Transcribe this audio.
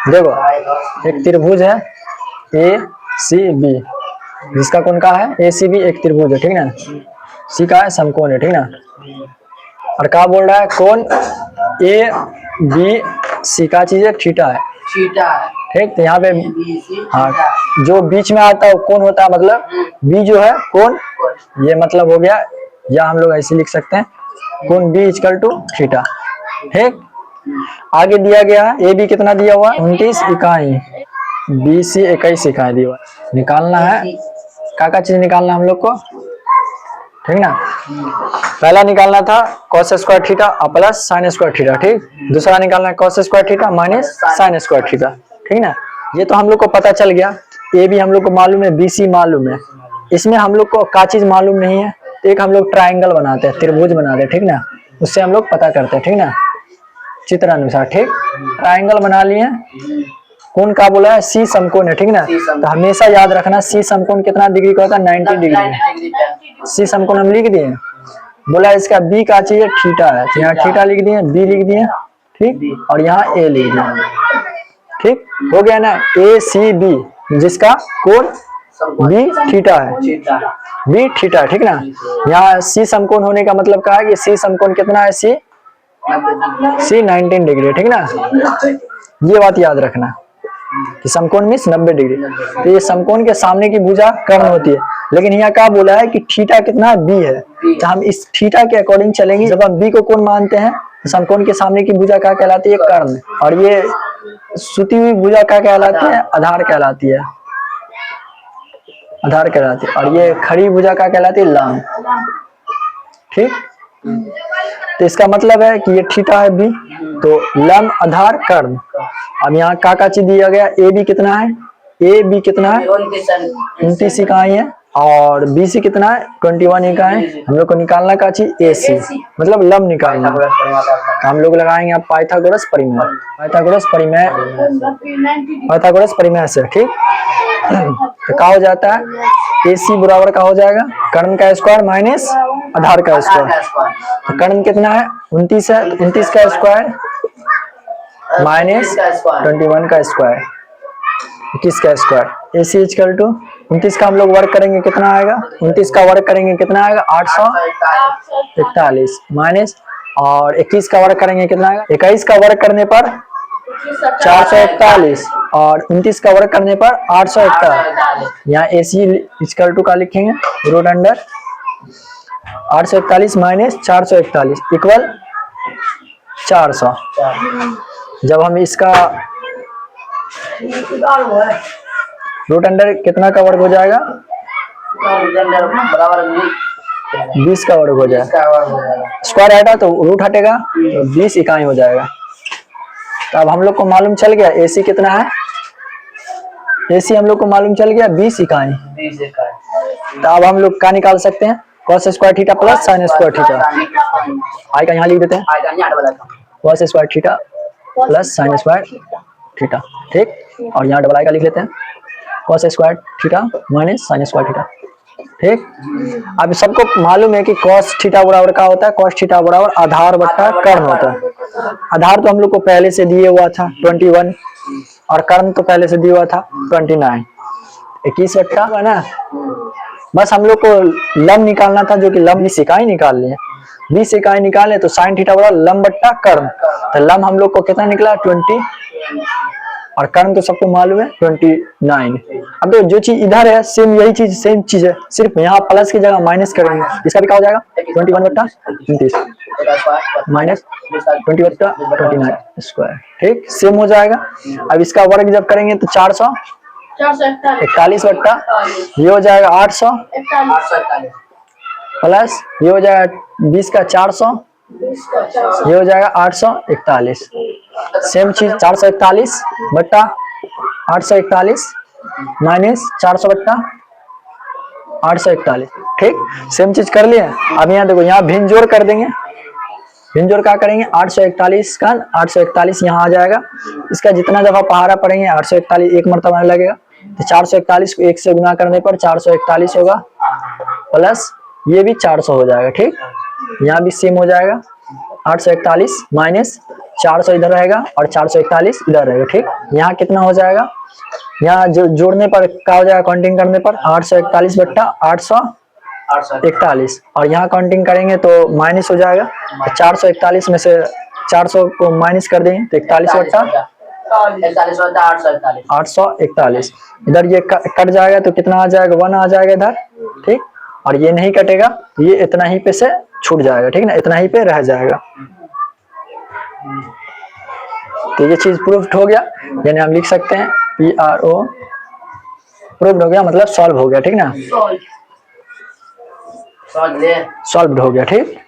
देखो एक त्रिभुज है ए सी बी, जिसका कोण का है ए सी बी, एक त्रिभुज है, ठीक ना। सी का है समकोण है, ठीक ना। और क्या बोल रहा है, कोण ए बी सी का चीज है थीटा है, ठीक। तो यहाँ पे हाँ जो बीच में आता है वो कौन होता है, मतलब बी जो है कौन, ये मतलब हो गया, या हम लोग ऐसे लिख सकते हैं कौन बी इक्वल टू थीटा, ठीक। आगे दिया गया है ए बी कितना दिया हुआ 29 इकाई, बी सी 21 इकाई दिया हुआ, निकालना है क्या चीज निकालना हम लोग को, ठीक ना। पहला निकालना था cos square theta plus sine square theta, ठीक। दूसरा निकालना है cos square theta minus sign square theta, ठीक ना। ये तो हम लोग को पता चल गया, ए भी हम लोग को मालूम है, बी सी मालूम है। इसमें हम लोग को क्या चीज मालूम नहीं है, एक हम लोग ट्राइंगल बनाते हैं, त्रिभुज बनाते हैं, ठीक ना। उससे हम लोग पता करते हैं, ठीक ना, चित्र अनुसार, ठीक। ट्राइंगल बना लिए, कोण का बोला है सी समकोण है, ठीक ना। तो हमेशा याद रखना सी समकोण कितना डिग्री का होता है 90 डिग्री, सी समकोण हम लिख दिए। बोला इसका बी का चीज थीटा है, यहाँ थीटा लिख दिए, बी लिख दिए, ठीक। और यहाँ ए लिख दिए, ठीक हो गया ना। ए सी बी जिसका कोण बी थीटा है, बी थीटा, ठीक ना। यहाँ सी समकोण होने का मतलब क्या है कि सी समकोण कितना है, सी 19 डिग्री, ठीक ना। ये बात याद रखना कि समकोण मीन्स 90 डिग्री। तो ये समकोण के सामने की भुजा कर्ण होती है, लेकिन यहाँ क्या बोला है कि थीटा कितना बी है, तो हम इस थीटा के अकॉर्डिंग चलेंगे। जब हम बी को कोण मानते हैं तो समकोण के सामने की भुजा क्या कहलाती है, कर्ण। और ये सुती हुई भुजा क्या कहलाती है, आधार कहलाती है, आधार कहलाती है। और ये खड़ी भुजा क्या कहलाती है, लंब, ठीक। तो इसका मतलब है कि ये थीटा है बी, तो लंब आधार कर्ण। अब यहाँ का चीज दिया गया, ए बी कितना है, ए बी कितना है 29 इकाई है, और बी सी कितना है 21 इकाई। हम लोग को निकालना का चीज ए सी, मतलब लंब निकालना। हम लोग लगाएंगे आप पाइथागोरस परिमेय, पाइथागोरस परिमेय, पाइथागोरस परिमेय से, ठीक। तो क्या हो जाता है, ए सी बराबर का हो जाएगा कर्ण का स्क्वायर माइनस आधार का स्क्वायर। तो कर्ण कितना है 29 है, 29 का स्क्वायर माइनस 21 का स्क्वायर, 21 का square. A C equal to 29 का हम लोग वर्क करेंगे कितना आएगा, 29 का वर्क करेंगे कितना आएगा 841 माइनस, और 21 का वर्क करेंगे कितना आएगा, 21 का वर्क करने पर 441 और 29 का वर्क करने पर 841। यहाँ ए सी इक्वल टू का लिखेंगे रूट अंडर 841 माइनस 441 इक्वल 400। जब हम इसका रूट अंडर कितना का वर्ग हो जाएगा, 20 का वर्ग हो जाएगा, स्क्वायर हटा तो रूट हटेगा, तो 20 इकाई हो जाएगा। तो अब हम लोग को मालूम चल गया एसी कितना है, एसी हम लोग को मालूम चल गया 20 इकाई। तो अब हम लोग क्या निकाल सकते हैं, cos square theta plus sine square theta. आई का यहाँ लिख देते हैं cos square theta plus sine square theta, ठीक। और यहाँ डबल आई का लिख लेते हैं cos square theta minus sign square theta, ठीक। अब सबको मालूम है कि cos थीटा बराबर का होता है, cos थीटा बराबर आधार बट्टा कर्ण होता है। आधार तो हम लोग को पहले से दिए हुआ था 21, और कर्ण तो पहले से दिया हुआ था 29, 21 बट्टा है ना। बस हम लोग को लंब निकालना था, जो कि लंब 20 इकाई निकाल लिए, 20 इकाई निकाले तो साइन थीटा बराबर लंब बट्टा कर्ण। तो लंब हम लोग को कितना निकला 20, और कर्ण तो सबको मालूम है 29। अब तो जो चीज इधर है सेम यही चीज सेम चीज है, सिर्फ यहाँ प्लस की जगह माइनस करेंगे। इसका भी क्या हो जाएगा 21 बट्टा 29 माइनस 20 बट्टा 29 स्क्वायर, ठीक, सेम हो जाएगा। अब इसका वर्ग जब करेंगे तो 441 बट्टा ये हो जाएगा 800 प्लस ये हो जाएगा 20 का 400, ये हो जाएगा 841। सेम चीज 441 बट्टा 841 माइनस 400 बट्टा 841, ठीक, सेम चीज कर लिए। अब यहाँ देखो, यहाँ भिन्न जोड़ कर देंगे, भिन्न जोड़ क्या करेंगे 841 का 841 यहाँ आ जाएगा। इसका जितना दफा पहाड़ा पढ़ेंगे 841 एक मरतबा लगेगा, तो 441 को 1 से गुना करने पर 441 होगा, प्लस ये भी 400 हो जाएगा, ठीक। यहाँ भी सेम हो जाएगा 841 माइनस 400 इधर रहेगा और 441 इधर रहेगा। ठीक, यहाँ कितना हो जाएगा, यहाँ जो जोड़ने पर क्या हो जाएगा, काउंटिंग करने पर 841 बट्टा 841, और यहाँ काउंटिंग करेंगे तो माइनस हो जाएगा। तो 441 में से 400 को माइनस कर देंगे तो 41 बट्टा 841, इधर ये कट जाएगा तो कितना आ जाएगा, 1 आ जाएगा इधर। ठीक, और ये नहीं कटेगा, ये इतना ही पे से छूट जाएगा। ठीक ना, इतना ही पे रह जाएगा। तो ये चीज प्रूव्ड हो गया, यानी हम लिख सकते हैं PRO प्रूव्ड हो गया, मतलब सॉल्व हो गया। ठीक ना, सॉल्व हो गया। ठीक।